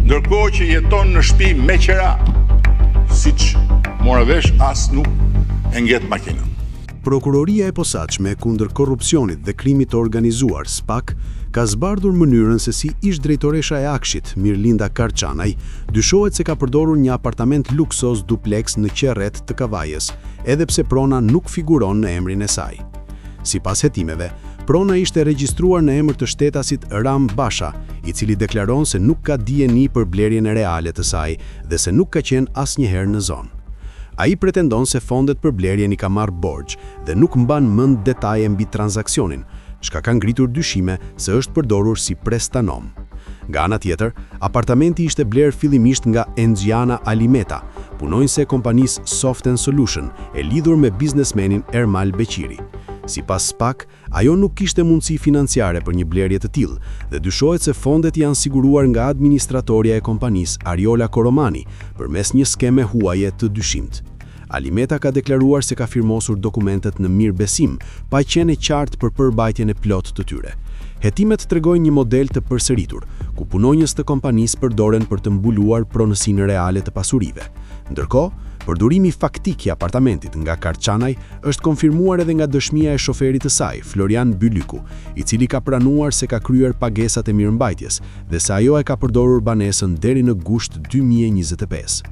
ndërkohë që jeton në shtëpi me qera, siç mora vesh as nuk e ngjet makinën. Prokuroria e posaçme kundër korrupsionit dhe krimit të organizuar, SPAK, ka zbardhur mënyrën se si ish drejtoresha e Akshit, Mirlinda Karçanaj, dyshohet se ka përdorur një apartament luksoz duplex në Qerret të Kavajës, edhe pse prona nuk figuron në emrin e saj. Sipas hetimeve, prona ishte regjistruar në emër të shtetasit Ram Basha, i cili deklaron se nuk ka dijeni për blerjen e reale të saj dhe se nuk ka qenë asnjëherë në zonë. Ai pretendon se fondet për blerjen i ka marrë borxh dhe nuk mban mend detaje mbi transaksionin, çka ka ngritur dyshime se është përdorur si prestanom. Nga ana tjetër, apartamenti ishte bler fillimisht nga Enxhiana Alimeta, punonjëse e kompanisë Soft & Solution, e lidhur me biznesmenin Ermal Beqiri. Sipas SPAK, ajo nuk kishte mundësi financiare për një blerje të tillë dhe dyshohet se fondet janë siguruar nga administratorja e kompanisë Ariola Koromani përmes një skeme huaje të dyshimt. Alimeta ka deklaruar se ka firmosur dokumentet në mirë besim, pa qenë e qartë për përbajtjen e plot të tyre. Hetimet tregojnë një model të përsëritur, ku punonjës të kompanisë përdoren për të mbuluar pronësinë reale të pasurive. Ndërkohë, përdorimi faktik i apartamentit nga Karçanaj është konfirmuar edhe nga dëshmia e shoferit të saj, Florian Bylyku, i cili ka pranuar se ka kryer pagesat e mirëmbajtjes dhe se ajo e ka përdorur banesën deri në gusht 2025.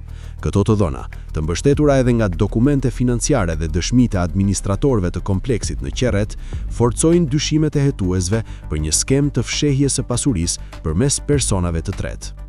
Këto të dhëna, të mbështetura edhe nga dokumente financiare dhe dëshmitë e administratorëve të kompleksit në Qerret, forcojnë dyshimet e hetuesve për një skem të fshehjes së pasurisë përmes personave të tretë.